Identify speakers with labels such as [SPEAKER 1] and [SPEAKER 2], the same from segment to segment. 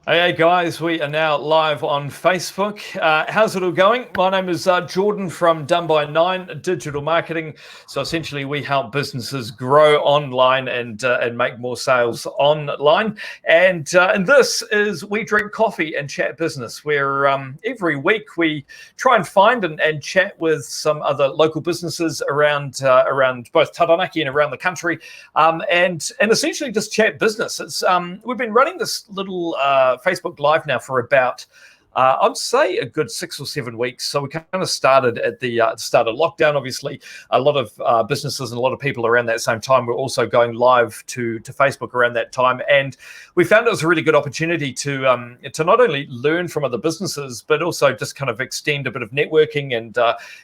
[SPEAKER 1] Hey guys, we are now live on Facebook. How's it all going? My name is Jordan from Done by Nine Digital Marketing. So essentially, we help businesses grow online and make more sales online. And this is We Drink Coffee and Chat Business, where every week we try and find and chat with some other local businesses around both Taranaki and around the country, and essentially just chat business. It's we've been running this little Facebook Live now for about, I'd say, a good 6 or 7 weeks. So we kind of started at the start of lockdown. Obviously, a lot of businesses and a lot of people around that same time were also going live to Facebook around that time. And we found it was a really good opportunity to not only learn from other businesses, but also just kind of extend a bit of networking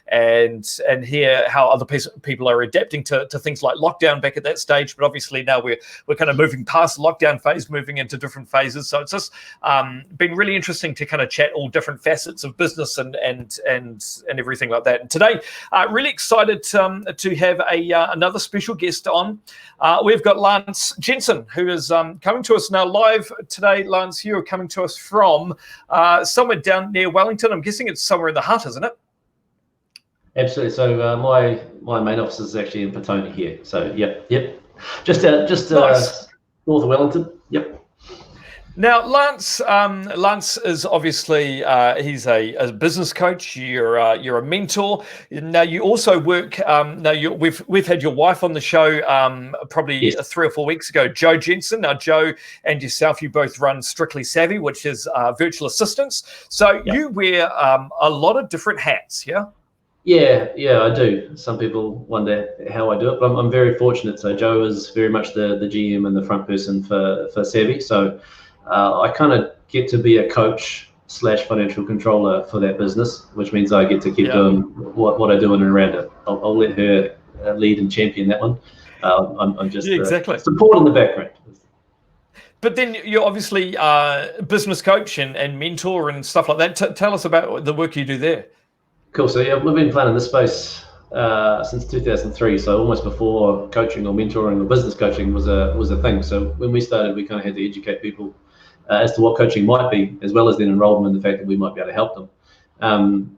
[SPEAKER 1] and hear how other people are adapting to things like lockdown back at that stage. But obviously now we're kind of moving past the lockdown phase, moving into different phases. So it's just been really interesting to kind of chat all different facets of business and everything like that. And today, really excited to have another special guest on. We've got Lance Jensen, who is coming to us now live today. Lance, you are coming to us from somewhere down near Wellington. I'm guessing it's somewhere in the Hut, isn't it?
[SPEAKER 2] Absolutely. So my main office is actually in Petone here. So yep, just nice. North of Wellington. Yep.
[SPEAKER 1] Now, Lance is obviously he's a business coach. You're a mentor. Now, you also work. We've had your wife on the show probably 3 or 4 weeks ago, Jo Jensen. Now, Jo and yourself, you both run Strictly Savvy, which is virtual assistants. So you wear a lot of different hats, yeah?
[SPEAKER 2] Yeah, I do. Some people wonder how I do it, but I'm very fortunate. So Jo is very much the GM and the front person for Savvy. So I kind of get to be a coach / financial controller for that business, which means I get to keep doing what I do in and around it. I'll let her lead and champion that one. I'm just support in the background.
[SPEAKER 1] But then you're obviously business coach and mentor and stuff like that. Tell us about the work you do there.
[SPEAKER 2] Cool. So yeah, we've been playing in this space since 2003. So almost before coaching or mentoring or business coaching was a thing. So when we started, we kind of had to educate people as to what coaching might be, as well as then enroll them in the fact that we might be able to help them.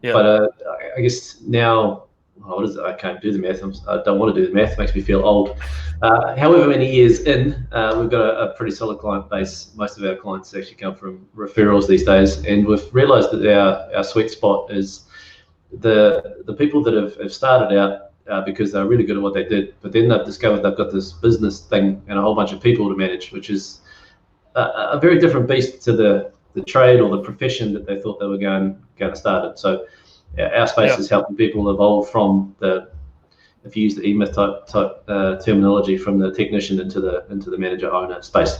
[SPEAKER 2] But I guess now, what is it? I can't do the math. I don't want to do the math. It makes me feel old. However many years in, we've got a pretty solid client base. Most of our clients actually come from referrals these days, and we've realised that our sweet spot is the people that have started out because they're really good at what they did, but then they've discovered they've got this business thing and a whole bunch of people to manage, which is a very different beast to the trade or the profession that they thought they were going to start it. So our space is helping people evolve from if you use the E-Myth type terminology, from the technician into the manager owner space,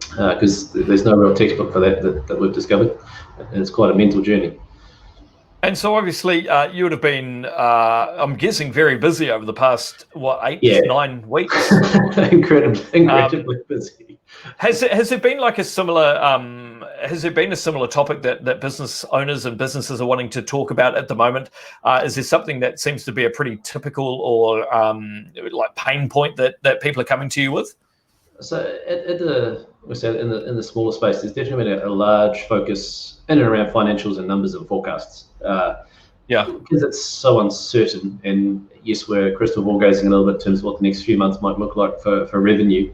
[SPEAKER 2] because there's no real textbook for that we've discovered, and it's quite a mental journey.
[SPEAKER 1] And so obviously you would have been, I'm guessing, very busy over the past, 9 weeks?
[SPEAKER 2] Incredibly busy.
[SPEAKER 1] Has there been like a similar, topic that business owners and businesses are wanting to talk about at the moment? Is there something that seems to be a pretty typical or like pain point that people are coming to you with?
[SPEAKER 2] So in the smaller space, there's definitely been a large focus in and around financials and numbers and forecasts. Because it's so uncertain, and yes, we're crystal ball gazing a little bit in terms of what the next few months might look like for revenue.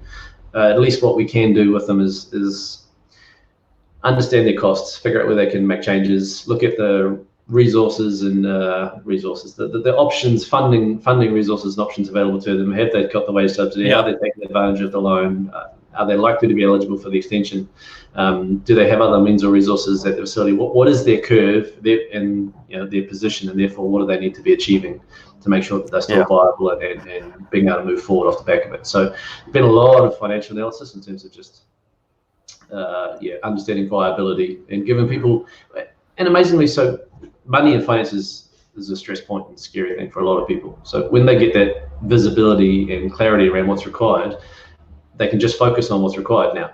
[SPEAKER 2] At least what we can do with them is understand their costs, figure out where they can make changes, look at the resources and the options, funding resources and options available to them. Have they got the wage subsidy? Are they taking advantage of the loan? Are they likely to be eligible for the extension? Do they have other means or resources at the facility? What is their curve and their position, and therefore what do they need to be achieving to make sure that they're still viable and being able to move forward off the back of it? So there's been a lot of financial analysis in terms of just understanding viability and giving people, and amazingly so, money and finances is a stress point and scary thing for a lot of people. So when they get that visibility and clarity around what's required, they can just focus on what's required now,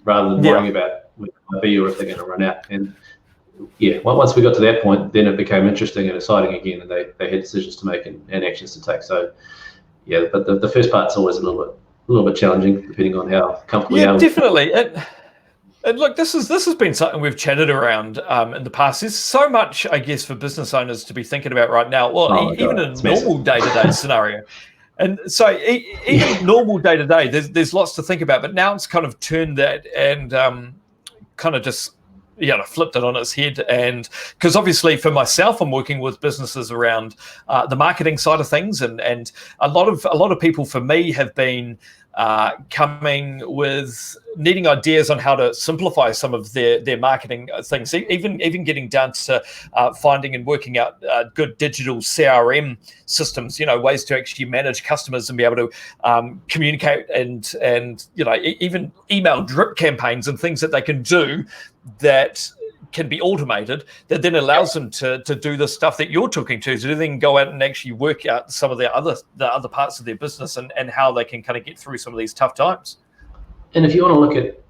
[SPEAKER 2] rather than worrying about when it might be or if they're going to run out. And once we got to that point, then it became interesting and exciting again, and they had decisions to make and actions to take. So but the first part's always a little bit challenging, depending on how comfortable you are.
[SPEAKER 1] Definitely. And look, this has been something we've chatted around in the past. There's so much, I guess, for business owners to be thinking about right now. Well,
[SPEAKER 2] Oh my
[SPEAKER 1] even
[SPEAKER 2] God,
[SPEAKER 1] in a
[SPEAKER 2] it's
[SPEAKER 1] normal
[SPEAKER 2] massive.
[SPEAKER 1] day-to-day scenario, and so even normal day-to-day, there's lots to think about. But now it's kind of turned that and kind of just flipped it on its head. And because obviously for myself, I'm working with businesses around the marketing side of things, and a lot of people for me have been coming with needing ideas on how to simplify some of their marketing things, even getting down to finding and working out good digital CRM systems, ways to actually manage customers and be able to communicate and even email drip campaigns and things that they can do that can be automated, that then allows them to do the stuff that you're talking to then go out and actually work out some of the other parts of their business and how they can kind of get through some of these tough times.
[SPEAKER 2] And if you want to look at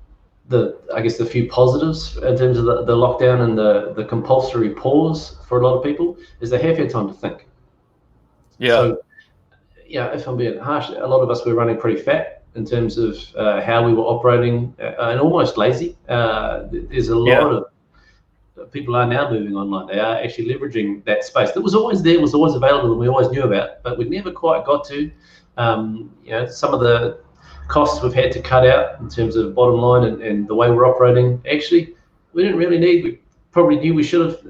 [SPEAKER 2] the few positives in terms of the lockdown and the compulsory pause for a lot of people, is they have had time to think.
[SPEAKER 1] Yeah.
[SPEAKER 2] So, if I'm being harsh, a lot of us were running pretty fat in terms of how we were operating and almost lazy. There's a lot of people are now moving online. They are actually leveraging that space that was always there, was always available, and we always knew about, but we never quite got to. Some of the costs we've had to cut out in terms of bottom line and the way we're operating, actually, we didn't really need. We probably knew we should have.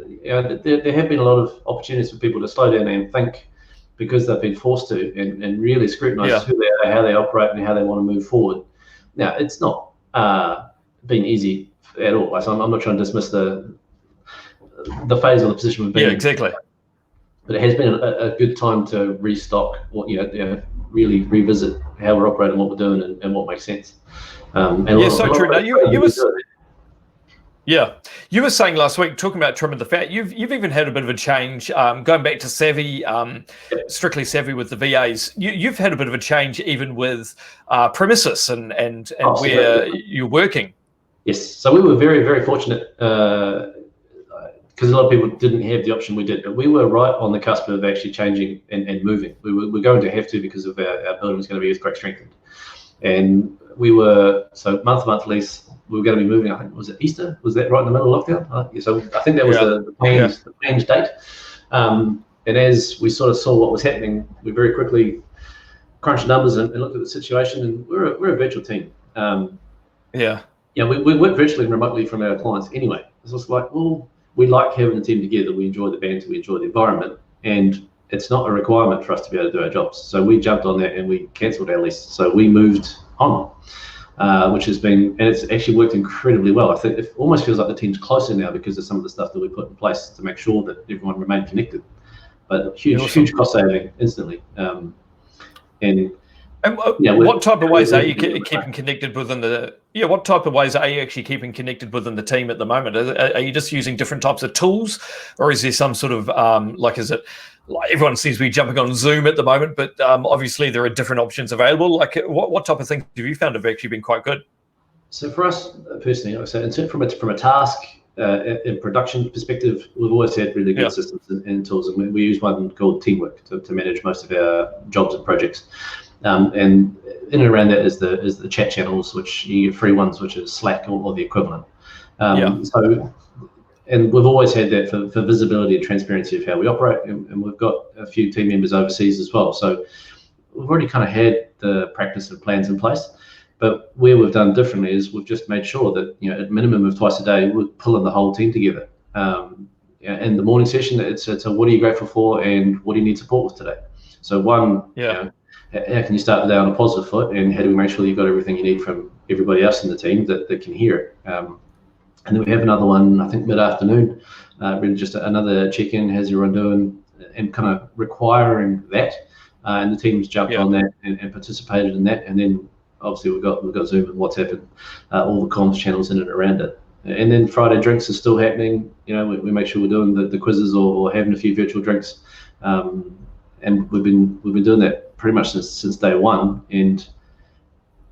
[SPEAKER 2] There have been a lot of opportunities for people to slow down and think because they've been forced to and really scrutinise who they are, how they operate, and how they want to move forward. Now, it's not been easy at all. So I'm not trying to dismiss the phase or the position we've been in.
[SPEAKER 1] Yeah, exactly.
[SPEAKER 2] But it has been a good time to restock, really revisit how we're operating, what we're doing, and what makes sense.
[SPEAKER 1] So true. Now, you were saying last week, talking about trimming the fat, you've even had a bit of a change, going back to Savvy, strictly Savvy with the VAs. You've had a bit of a change even with premises and where you're working.
[SPEAKER 2] Yes, so we were very, very fortunate because a lot of people didn't have the option we did, but we were right on the cusp of actually changing and moving. We're going to have to because of our building was going to be earthquake strengthened. And we were, so month lease, we were going to be moving, I think, was it Easter? Was that right in the middle of lockdown? So I think that was the planned date. And as we sort of saw what was happening, we very quickly crunched numbers and looked at the situation, and we're a virtual team. We work virtually and remotely from our clients anyway. So it's like, well, we like having the team together. We enjoy the banter, we enjoy the environment, and it's not a requirement for us to be able to do our jobs. So we jumped on that and we cancelled our lease. So we moved on, which has been, and it's actually worked incredibly well. I think it almost feels like the team's closer now because of some of the stuff that we put in place to make sure that everyone remained connected. But huge cost saving instantly.
[SPEAKER 1] What type of ways are you keeping connected within the? What type of ways are you actually keeping connected within the team at the moment? Are you just using different types of tools, or is there some sort of is it like everyone seems to be jumping on Zoom at the moment? But obviously there are different options available. Like what type of things have you found have actually been quite good?
[SPEAKER 2] So for us personally, like I say, from a task and production perspective, we've always had really good systems and tools, and we use one called Teamwork to manage most of our jobs and projects. And in and around that is the chat channels, which you get free ones, which is Slack or the equivalent. So, and we've always had that for visibility and transparency of how we operate, and we've got a few team members overseas as well. So we've already kind of had the practice and plans in place. But where we've done differently is we've just made sure that at minimum of twice a day we're pulling the whole team together. In the morning session, it's a what are you grateful for and what do you need support with today. So how can you start the day on a positive foot, and how do we make sure that you've got everything you need from everybody else in the team that can hear it? And then we have another one, I think mid-afternoon, really just another check-in, how's everyone doing, and kind of requiring that. And the team's jumped on that and participated in that. And then obviously we've got Zoom and WhatsApp and all the comms channels in and around it. And then Friday drinks are still happening. We make sure we're doing the quizzes or having a few virtual drinks. And we've been doing that pretty much since day one. And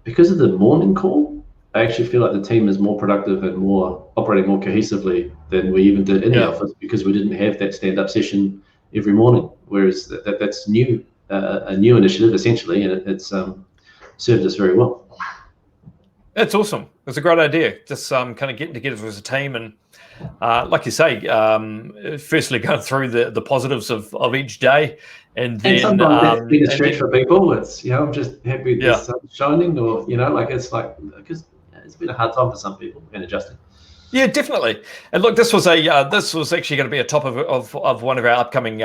[SPEAKER 2] because of the morning call, I actually feel like the team is more productive and operating more cohesively than we even did in the office, because we didn't have that stand-up session every morning. Whereas that's new, a new initiative essentially, and it's served us very well.
[SPEAKER 1] That's awesome. It's a great idea. Just kind of getting together as a team and, like you say, firstly going through the positives of each day, and then
[SPEAKER 2] sometimes that's been a stretch
[SPEAKER 1] then,
[SPEAKER 2] for people. It's, I'm just happy the
[SPEAKER 1] yeah.
[SPEAKER 2] sun's shining, or like it's like, because it's been a hard time for some people and adjusting.
[SPEAKER 1] Yeah, definitely. And look, this was actually going to be a top of one of our upcoming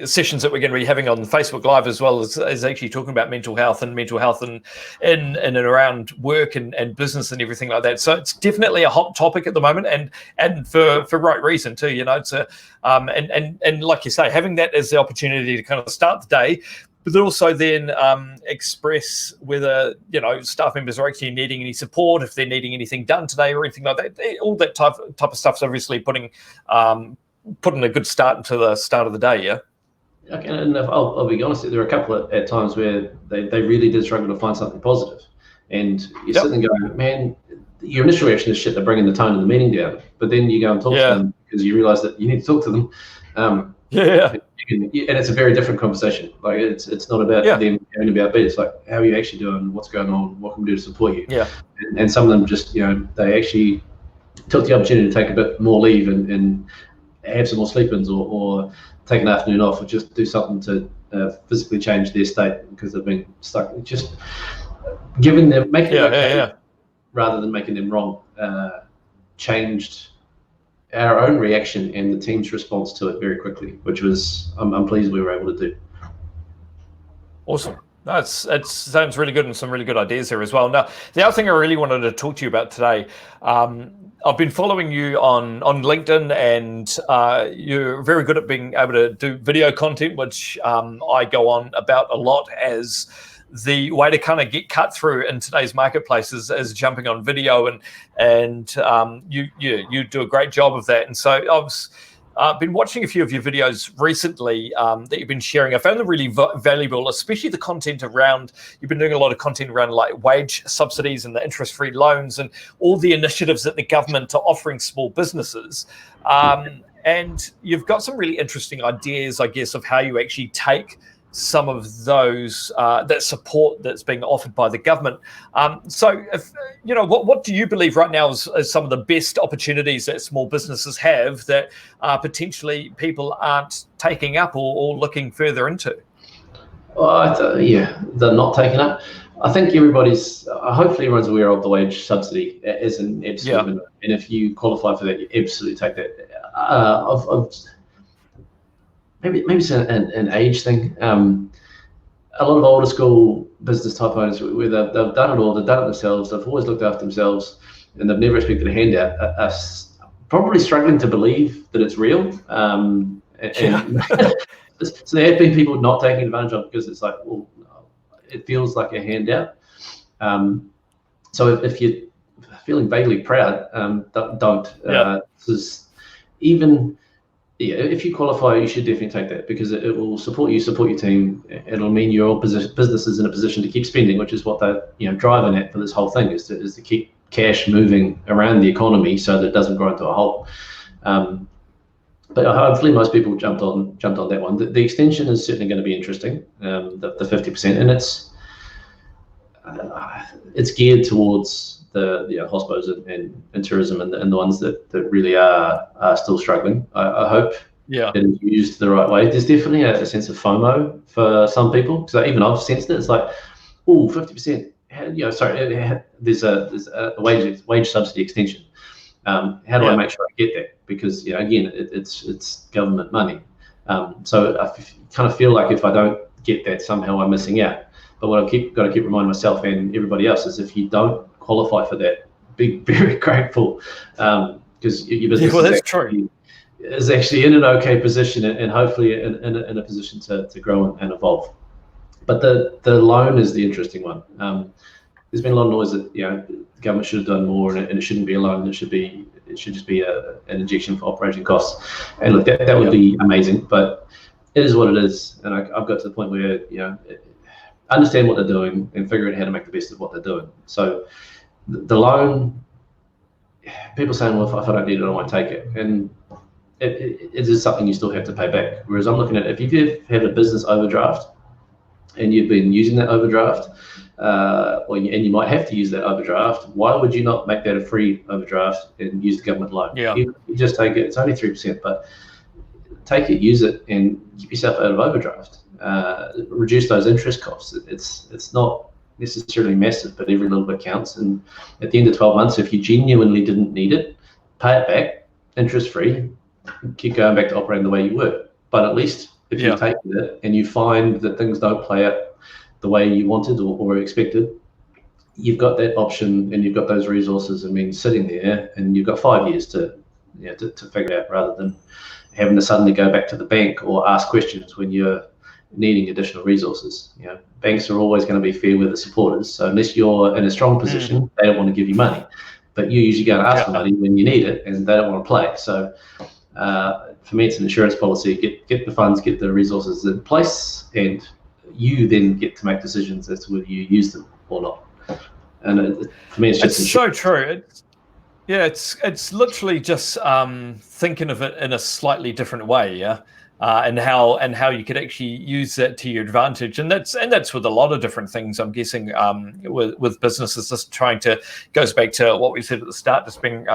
[SPEAKER 1] sessions that we're going to be having on Facebook Live, as well as actually talking about mental health and in and around work and business and everything like that. So it's definitely a hot topic at the moment, and for right reason too. It's and like you say, having that as the opportunity to kind of start the day, but also then express whether staff members are actually needing any support, if they're needing anything done today or anything like that. All that type of stuff's obviously putting a good start into the start of the day. Yeah.
[SPEAKER 2] Okay, and I'll be honest, there are a couple at times where they really did struggle to find something positive, and you're sitting there going, man, your initial reaction is shit. They're bringing the tone of the meeting down, but then you go and talk to them because you realise that you need to talk to them. And it's a very different conversation. Like it's not about them caring about me. It's like, how are you actually doing? What's going on? What can we do to support you?
[SPEAKER 1] Yeah.
[SPEAKER 2] And some of them just, they actually took the opportunity to take a bit more leave and have some more sleep-ins or take an afternoon off, or just do something to physically change their state because they've been stuck. Just making them okay rather than making them wrong, changed our own reaction and the team's response to it very quickly, which was I'm pleased we were able to do.
[SPEAKER 1] Awesome. No, it sounds really good, and some really good ideas there as well. Now, the other thing I really wanted to talk to you about today, I've been following you on LinkedIn, and you're very good at being able to do video content, which I go on about a lot as the way to kind of get cut through in today's marketplace is jumping on video, and you do a great job of that. And so I've been watching a few of your videos recently that you've been sharing. I found them really valuable, especially the content around, you've been doing a lot of content around like wage subsidies and the interest-free loans and all the initiatives that the government are offering small businesses. And you've got some really interesting ideas, I guess, of how you actually take some of those that support that's being offered by the government. So, if, what do you believe right now is some of the best opportunities that small businesses have that potentially people aren't taking up or looking further into?
[SPEAKER 2] Well, they're not taking up. I think hopefully everyone's aware of the wage subsidy as an absolute minimum. And if you qualify for that, you absolutely take that. Maybe it's an age thing. A lot of older school business type owners, where they've done it all, they've done it themselves, they've always looked after themselves, and they've never expected a handout, are probably struggling to believe that it's real. So there have been people not taking advantage of it because it's like, well, it feels like a handout. So if you're feeling vaguely proud, don't. If you qualify, you should definitely take that, because it will support you, support your team. It'll mean your business is in a position to keep spending, which is what they're driving at for this whole thing, is to keep cash moving around the economy so that it doesn't grow into a hole. But hopefully most people jumped on that one. The extension is certainly going to be interesting, the 50%, and it's geared towards the hospitals and tourism and the ones that really are still struggling. I hope it is used the right way. There's definitely a sense of FOMO for some people, because even I've sensed it. It's like, 50%. There's a wage subsidy extension. How do I make sure I get that? Because again, it's government money. So I kind of feel like if I don't get that, somehow I'm missing out. But what I've got to keep reminding myself and everybody else is, if you don't qualify for that, be very grateful, because your business is actually in an okay position, and hopefully in a position to grow and evolve. But the loan is the interesting one. There's been a lot of noise that the government should have done more, and it shouldn't be a loan. It should just be an injection for operating costs. And look, that would be amazing, but it is what it is. And I've got to the point where understand what they're doing and figure out how to make the best of what they're doing. So the loan, people saying, well, if I don't need it, I won't take it. And it is something you still have to pay back. Whereas I'm looking at, if you've had a business overdraft and you've been using that overdraft, and you might have to use that overdraft, why would you not make that a free overdraft and use the government loan?
[SPEAKER 1] Yeah.
[SPEAKER 2] You just take it, it's only 3%, but take it, use it, and keep yourself out of overdraft. Reduce those interest costs. It's not necessarily massive, but every little bit counts. And at the end of 12 months, if you genuinely didn't need it, pay it back, interest-free, keep going back to operating the way you were. But at least if you've taken it and you find that things don't play out the way you wanted or expected, you've got that option and you've got those resources, sitting there, and you've got 5 years to figure it out, rather than having to suddenly go back to the bank or ask questions when you're needing additional resources. Banks are always going to be fair with the supporters. So unless you're in a strong position, they don't want to give you money. But you usually go and ask for money when you need it, and they don't want to play. So for me, it's an insurance policy. Get the funds, get the resources in place, and you then get to make decisions as to whether you use them or not. And for me, it's just
[SPEAKER 1] so true. It's literally just thinking of it in a slightly different way, and how you could actually use that to your advantage, and that's with a lot of different things. I'm guessing with businesses, just goes back to what we said at the start, just being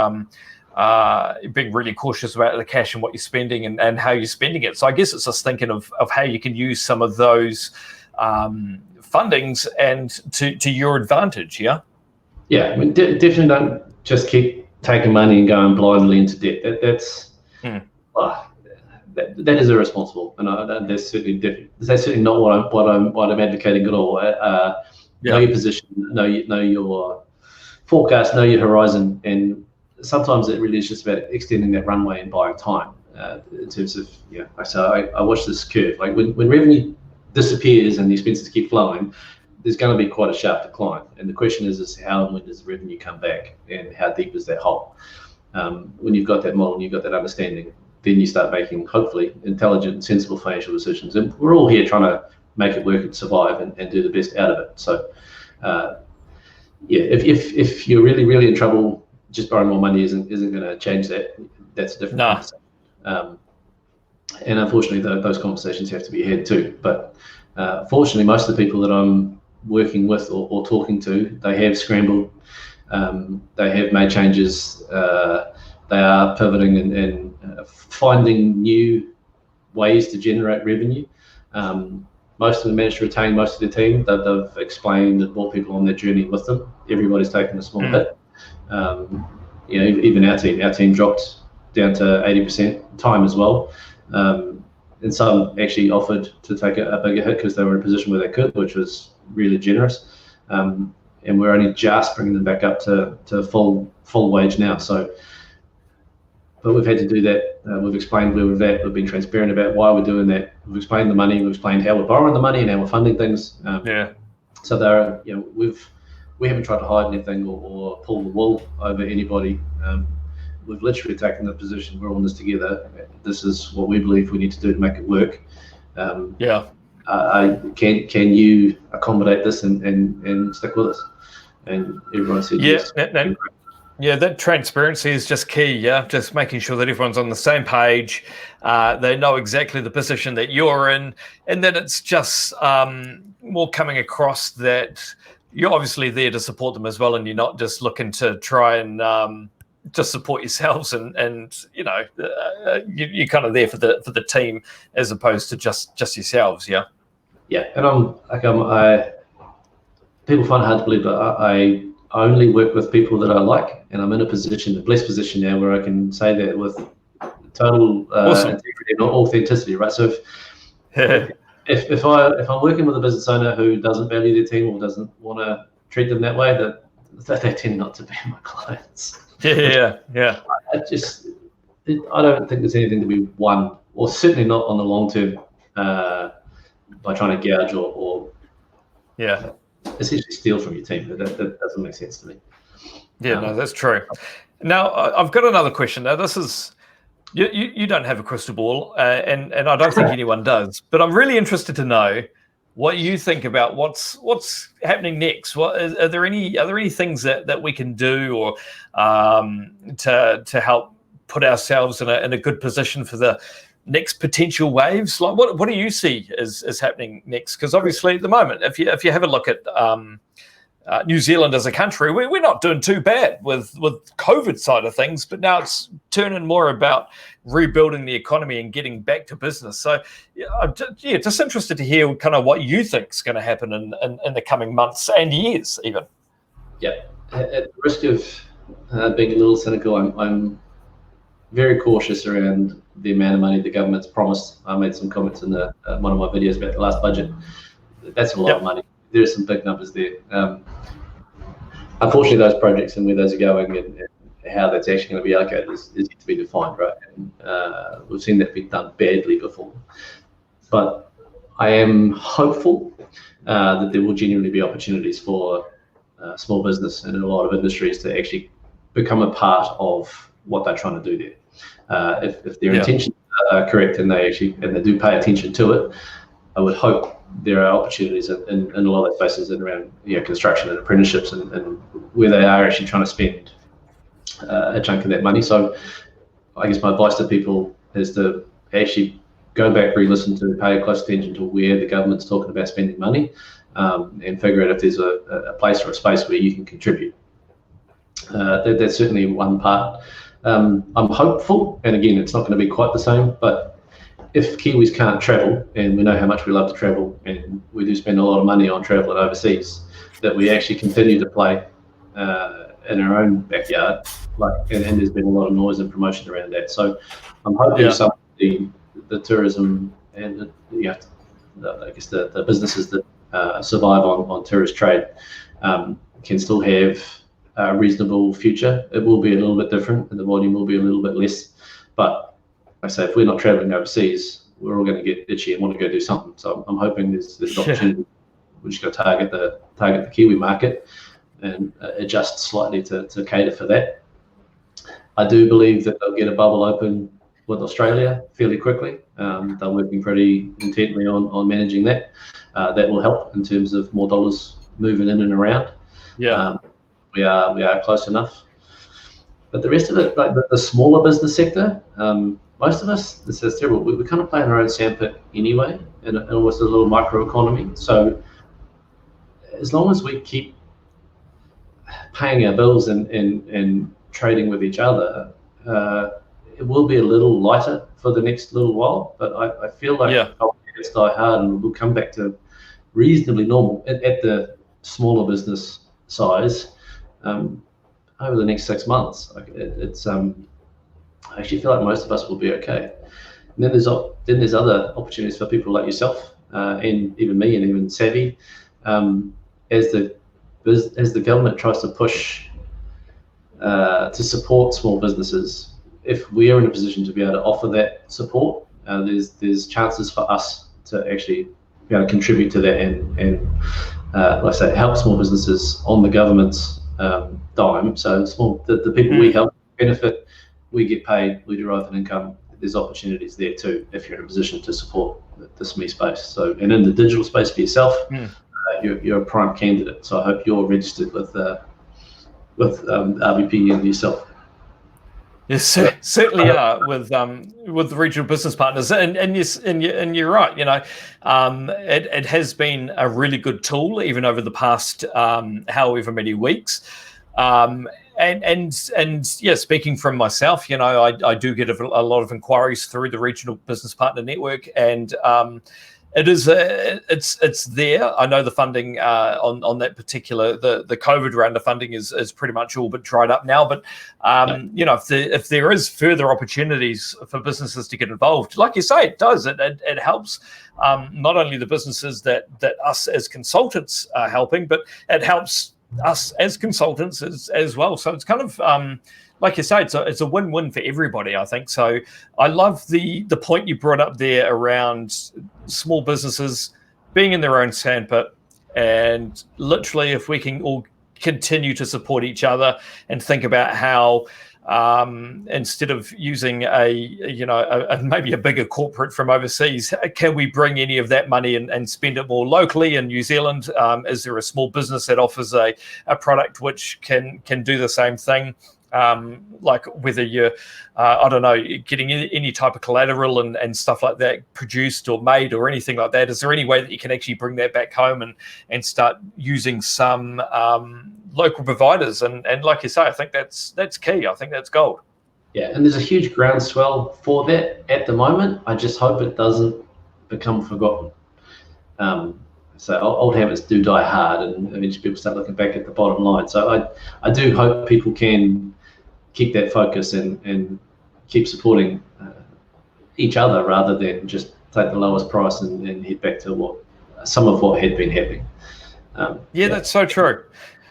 [SPEAKER 1] really cautious about the cash and what you're spending and how you're spending it. So I guess it's just thinking of how you can use some of those fundings and to your advantage. Yeah,
[SPEAKER 2] definitely don't just keep taking money and going blindly into debt. That is irresponsible, and that's certainly not what I'm advocating at all. Know your position, know your forecast, know your horizon, and sometimes it really is just about extending that runway and buying time. In terms of I watch this curve. Like when revenue disappears and the expenses keep flowing, there's going to be quite a sharp decline. And the question is how and when does the revenue come back, and how deep is that hole? When you've got that model and you've got that understanding, then you start making, hopefully, intelligent and sensible financial decisions. And we're all here trying to make it work and survive and do the best out of it. So, if you're really, really in trouble, just borrowing more money isn't going to change that. That's a different conversation. And unfortunately, those conversations have to be had too. But fortunately, most of the people that I'm working with or talking to, they have scrambled. They have made changes. They are pivoting and finding new ways to generate revenue. Most of them managed to retain most of their team. They've explained and brought people on their journey with them. Everybody's taken a small hit. Even our team dropped down to 80% time as well. And some actually offered to take a bigger hit because they were in a position where they could, which was really generous. And we're only just bringing them back up to full wage now. But we've had to do that. We've explained where we're at. We've been transparent about why we're doing that. We've explained the money. We've explained how we're borrowing the money and how we're funding things. So we haven't tried to hide anything or pull the wool over anybody. We've literally taken the position, we're all in this together. This is what we believe we need to do to make it work. Can you accommodate this and stick with us? And everyone said yes.
[SPEAKER 1] That transparency is just key. Just making sure that everyone's on the same page. They know exactly the position that you're in, and then it's just more coming across that you're obviously there to support them as well, and you're not just looking to try and just support yourselves, and you're kind of there for the team as opposed to just yourselves. And people find it hard to believe, but I only work with people that I like, and I'm in a blessed position now where I can say that with total integrity and authenticity, right? So if I'm working with a business owner who doesn't value their team or doesn't want to treat them that way, that they tend not to be my clients. I don't think there's anything to be won, or certainly not on the long term, by trying to gouge or essentially steal from your team. That doesn't make sense to me. No, that's true. Now, I've got another question. Now, this is, you don't have a crystal ball, and I don't think anyone does, but I'm really interested to know what you think about what's happening next. Are there any things that we can do or to help put ourselves in a good position for next potential waves? Like, what do you see is happening next? Because obviously at the moment, if you have a look at New Zealand as a country, we're not doing too bad with COVID side of things, but now it's turning more about rebuilding the economy and getting back to business. So just interested to hear kind of what you think is going to happen in the coming months and years even.
[SPEAKER 2] Yeah, at the risk of being a little cynical, I'm very cautious around the amount of money the government's promised. I made some comments in one of my videos about the last budget. That's a lot of money. There are some big numbers there. Unfortunately, those projects and where those are going and how that's actually going to be allocated is yet to be defined, right? And we've seen that be done badly before. But I am hopeful that there will genuinely be opportunities for small business and in a lot of industries to actually become a part of what they're trying to do there. If their intentions are correct and they do pay attention to it, I would hope there are opportunities in a lot of those spaces around construction and apprenticeships and where they are actually trying to spend a chunk of that money. So I guess my advice to people is to actually go back, re-listen to, pay close attention to where the government's talking about spending money, and figure out if there's a place or a space where you can contribute. That's certainly one part. I'm hopeful, and again, it's not going to be quite the same, but if Kiwis can't travel, and we know how much we love to travel, and we do spend a lot of money on traveling overseas, that we actually continue to play in our own backyard, and there's been a lot of noise and promotion around that. So I'm hoping some of the tourism and I guess the businesses that survive on tourist trade can still have a reasonable future. It will be a little bit different, and the volume will be a little bit less, but I say if we're not traveling overseas, we're all going to get itchy and want to go do something. So I'm hoping there's an opportunity. We're just going to target the Kiwi market and adjust slightly to cater for that. I do believe that they'll get a bubble open with Australia fairly quickly. They're working pretty intently on managing that. That will help in terms of more dollars moving in and around.
[SPEAKER 1] Yeah,
[SPEAKER 2] we are close enough. But the rest of it, like the smaller business sector, most of us, this is terrible, we kind of play in our own sandpit anyway, and almost a little micro economy. So as long as we keep paying our bills and trading with each other, it will be a little lighter for the next little while. But I feel like it's die hard and we'll come back to reasonably normal at the smaller business size over the next 6 months. I actually feel like most of us will be okay. And then there's other opportunities for people like yourself and even me and even Savvy, as the government tries to push to support small businesses. If we are in a position to be able to offer that support, there's chances for us to actually be able to contribute to that and like I say, help small businesses on the government's dime. So the people we help benefit, we get paid, we derive an income. There's opportunities there too if you're in a position to support the SME space. So, and in the digital space for yourself, you're a prime candidate. So I hope you're registered with RBP and yourself.
[SPEAKER 1] Yes, certainly are with the regional business partners, and yes, and you're right. It has been a really good tool even over the past however many weeks. And yeah, speaking from myself, I do get a lot of inquiries through the regional business partner network, and it's there. I know the funding on that particular the COVID round of funding is pretty much all but dried up now. But if there is further opportunities for businesses to get involved, like you say, it does. It helps not only the businesses that us as consultants are helping, but it helps us as consultants as well. So it's kind of like you say, it's a win-win for everybody, I think. So I love the point you brought up there around small businesses being in their own sandpit, and literally if we can all continue to support each other and think about how instead of using maybe a bigger corporate from overseas, can we bring any of that money and spend it more locally in New Zealand? Is there a small business that offers a product which can do the same thing? like whether you're, I don't know, getting any type of collateral and stuff like that produced or made or anything like that? Is there any way that you can actually bring that back home and start using some local providers? And like you say, I think that's key. I think that's gold.
[SPEAKER 2] Yeah, and there's a huge groundswell for that at the moment. I just hope it doesn't become forgotten. So old habits do die hard, and eventually people start looking back at the bottom line. So I do hope people can keep that focus and keep supporting each other rather than just take the lowest price and head back to some of what had been happening.
[SPEAKER 1] That's so true.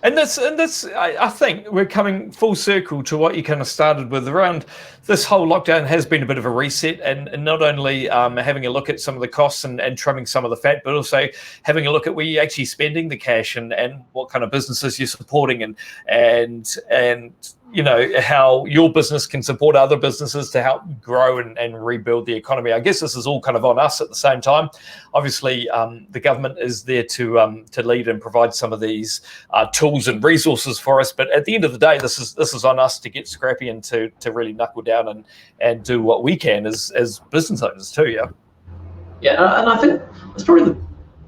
[SPEAKER 1] And this, I think we're coming full circle to what you kind of started with around this whole lockdown has been a bit of a reset, and not only having a look at some of the costs and trimming some of the fat, but also having a look at where you're actually spending the cash and what kind of businesses you're supporting and you know, how your business can support other businesses to help grow and rebuild the economy. I guess this is all kind of on us at the same time. Obviously, the government is there to lead and provide some of these tools and resources for us. But at the end of the day, this is on us to get scrappy and to really knuckle down and do what we can as business owners too.
[SPEAKER 2] Yeah, and I think it's probably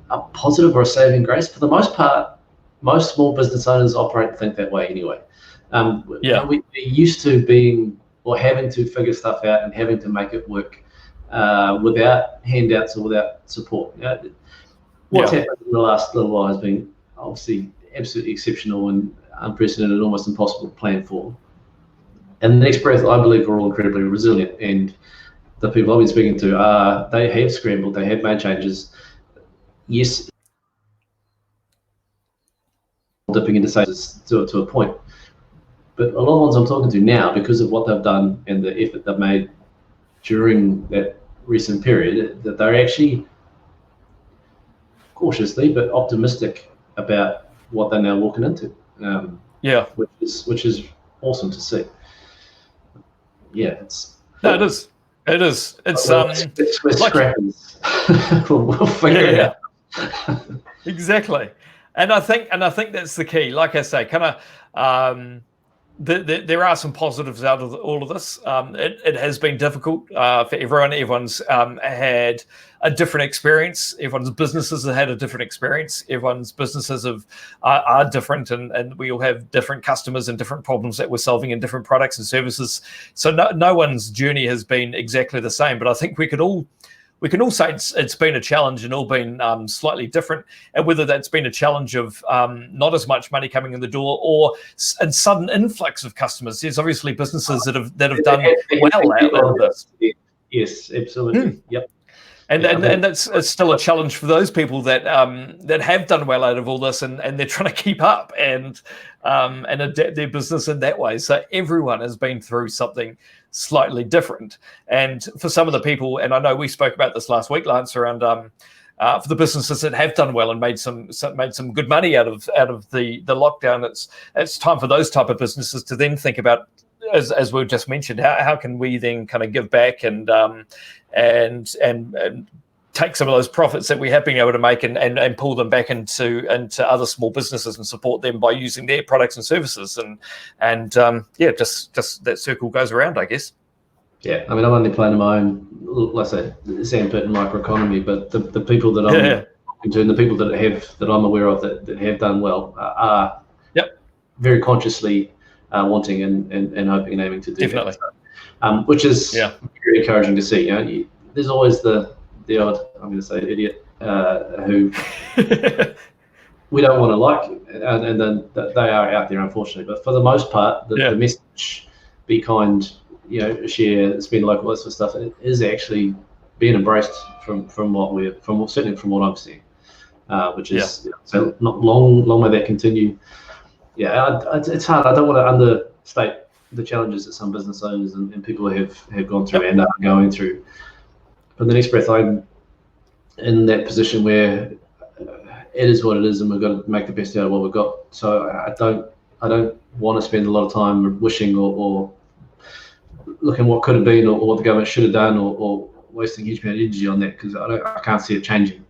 [SPEAKER 2] a positive or a saving grace. For the most part, most small business owners operate and think that way anyway. We're used to being or having to figure stuff out and having to make it work without handouts or without support. What's happened in the last little while has been obviously absolutely exceptional and unprecedented, almost impossible to plan for. And the next breath, I believe we're all incredibly resilient. And the people I've been speaking to, they have scrambled, they have made changes. Yes, dipping into savings to a point. But a lot of the ones I'm talking to now, because of what they've done and the effort they've made during that recent period, that they're actually cautiously but optimistic about what they're now walking into. Which is awesome to see. Yeah,
[SPEAKER 1] it is. It's
[SPEAKER 2] we're scrappers. we'll figure it out.
[SPEAKER 1] Exactly, and I think that's the key. Like I say, kind of. There are some positives out of all of this. It has been difficult for everyone. Everyone's had a different experience. Everyone's businesses have had a different experience. Everyone's businesses are different, and we all have different customers and different problems that we're solving in different products and services. So no one's journey has been exactly the same. But I think we can all say it's been a challenge and all been slightly different, and whether that's been a challenge of not as much money coming in the door or a sudden influx of customers. There's obviously businesses that have done well out of this.
[SPEAKER 2] Yes, absolutely. Yep.
[SPEAKER 1] And it's still a challenge for those people that have done well out of all this, and they're trying to keep up and adapt their business in that way. So everyone has been through something slightly different. And for some of the people, and I know we spoke about this last week, Lance, around for the businesses that have done well and made some good money out of the lockdown, it's time for those type of businesses to then think about, as we just mentioned, how can we then kind of give back and take some of those profits that we have been able to make and pull them back into other small businesses and support them by using their products and services just that circle goes around, I guess.
[SPEAKER 2] Yeah, I mean, I'm only playing my own, let's say, sandpit and microeconomy, but the people that I'm talking to and the people that I'm aware of that have done well are very consciously wanting and hoping and aiming to do
[SPEAKER 1] definitely
[SPEAKER 2] that. Which is very encouraging to see. You know, there's always the odd, I'm going to say, idiot who we don't want to like, and then they are out there, unfortunately. But for the most part, the message, be kind, you know, share, spend local, that sort of stuff, it is actually being embraced from certainly from what I'm seeing, which is so not long may that continue. Yeah, it's hard. I don't want to understate the challenges that some business owners and people have gone through and are going through. But the next breath, I'm in that position where it is what it is, and we've got to make the best out of what we've got. So I don't want to spend a lot of time wishing or looking what could have been or what the government should have done or wasting huge amount of energy on that, because I can't see it changing.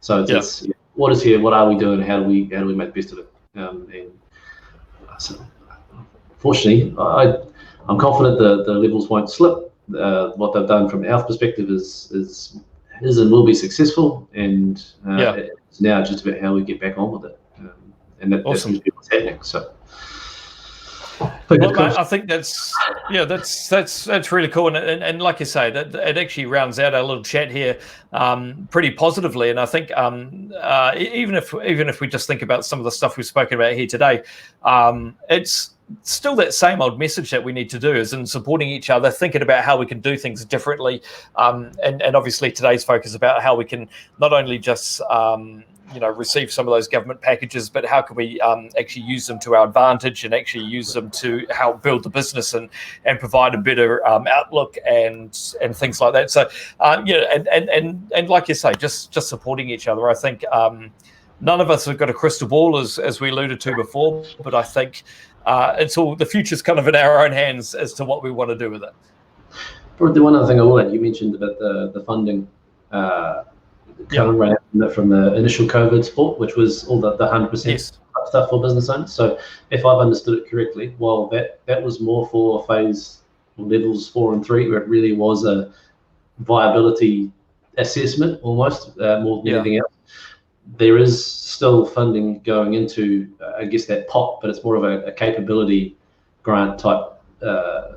[SPEAKER 2] So it's what is here, what are we doing, how do we make the best of it? And so fortunately, I'm confident the levels won't slip. What they've done from a health perspective is and will be successful, and it's now just about how we get back on with it, and that seems to be what's happening. So.
[SPEAKER 1] Well, mate, I think that's really cool, and like you say, that it actually rounds out our little chat here pretty positively. And I think even if we just think about some of the stuff we've spoken about here today, it's still that same old message that we need to do, is in supporting each other, thinking about how we can do things differently, and obviously today's focus about how we can not only just receive some of those government packages, but how can we actually use them to our advantage and actually use them to help build the business and provide a better outlook and things like that. So and like you say, just supporting each other. I think none of us have got a crystal ball, as we alluded to before, but I think it's all, the future's kind of in our own hands as to what we want to do with it.
[SPEAKER 2] Probably one other thing I will add, you mentioned about the funding. Kind of ran out from the initial COVID support, which was all the 100% stuff for business owners. So if I've understood it correctly, while that was more for phase levels 4 and 3, where it really was a viability assessment almost more than anything else, there is still funding going into, I guess, that pot, but it's more of a capability grant type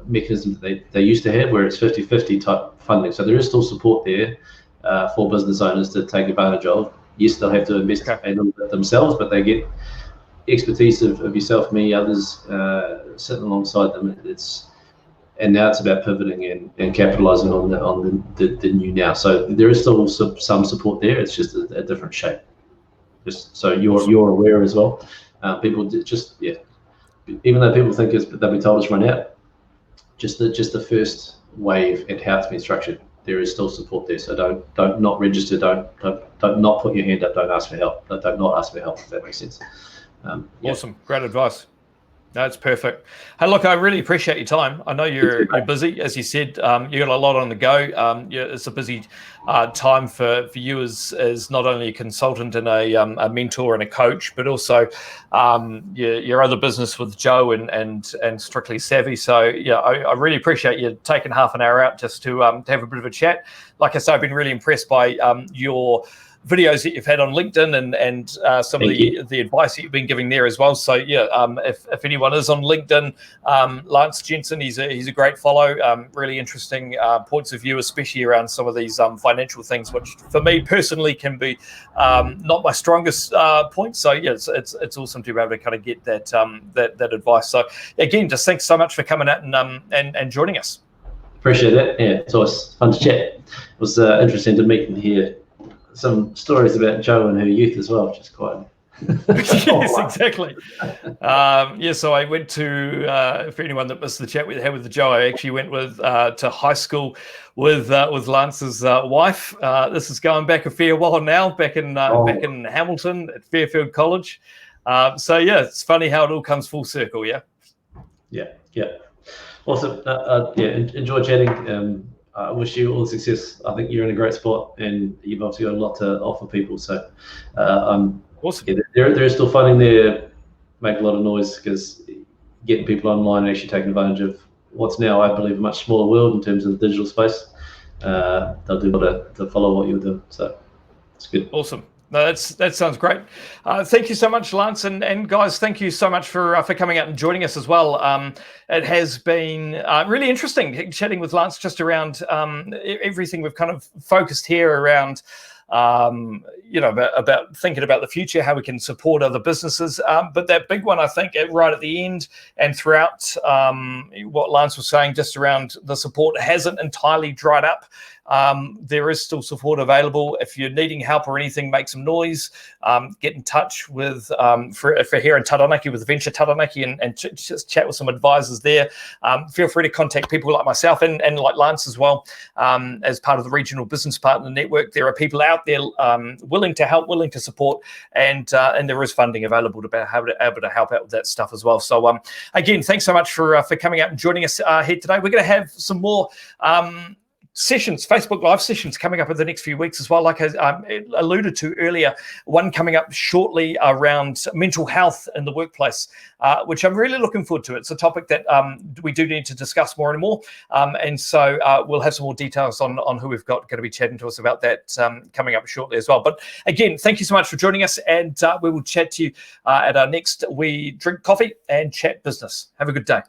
[SPEAKER 2] mechanism that they used to have, where it's 50-50 type funding. So there is still support there for business owners to take advantage of. Yes, they'll have to invest a little bit themselves, but they get expertise of yourself, me, others sitting alongside them. And now it's about pivoting and capitalising on the new now. So there is still some support there. It's just a different shape. Just so you're aware as well. People even though people think they'll be told it's run out, just the first wave and how it's been structured, there is still support there. So don't not register. Don't not put your hand up. Don't ask for help. Don't not ask for help. If that makes sense.
[SPEAKER 1] Awesome, great advice. That's perfect. Hey, look, I really appreciate your time. I know you're busy, as you said. You got a lot on the go. It's a busy time for you as not only a consultant and a mentor and a coach, but also your other business with Joe and Strictly Savvy. So I really appreciate you taking half an hour out just to have a bit of a chat. Like I said, I've been really impressed by your videos that you've had on LinkedIn and some of the advice that you've been giving there as well. So if anyone is on LinkedIn, Lance Jensen, he's a great follow. Really interesting points of view, especially around some of these financial things, which for me personally can be not my strongest point. So it's awesome to be able to kind of get that advice. So again, just thanks so much for coming out and joining us.
[SPEAKER 2] Appreciate it. Yeah, it's always fun to chat. It was interesting to meet and hear some stories about Jo and her youth as well, which is quite.
[SPEAKER 1] Yes, exactly. So I went to, for anyone that missed the chat we had with Jo, I actually went to high school with Lance's wife. This is going back a fair while now, back in Hamilton at Fairfield College. It's funny how it all comes full circle. Yeah.
[SPEAKER 2] Awesome. Enjoy chatting. I wish you all the success. I think you're in a great spot, and you've obviously got a lot to offer people. So,
[SPEAKER 1] awesome.
[SPEAKER 2] There is still funding there. Make a lot of noise, because getting people online and actually taking advantage of what's now, I believe, a much smaller world in terms of the digital space. They'll do well to follow what you're doing. So, it's good.
[SPEAKER 1] Awesome. No, that sounds great. Thank you so much, Lance, and guys, thank you so much for coming out and joining us as well. It has been really interesting chatting with Lance just around everything we've kind of focused here around. About thinking about the future, how we can support other businesses. But that big one, I think, right at the end and throughout what Lance was saying, just around the support hasn't entirely dried up. There is still support available. If you're needing help or anything, make some noise. Get in touch with, for here in Taranaki, with Venture Taranaki, and just chat with some advisors there. Feel free to contact people like myself and like Lance as well. As part of the Regional Business Partner Network, there are people out there willing to help, willing to support, and there is funding available to be able to help out with that stuff as well. So again, thanks so much for coming out and joining us here today. We're going to have some more sessions, Facebook Live sessions coming up in the next few weeks as well. Like I alluded to earlier, one coming up shortly around mental health in the workplace, which I'm really looking forward to. It's a topic that we do need to discuss more and more. And so we'll have some more details on who we've got going to be chatting to us about that coming up shortly as well. But again, thank you so much for joining us, and we will chat to you at our next We Drink Coffee and Chat Business. Have a good day.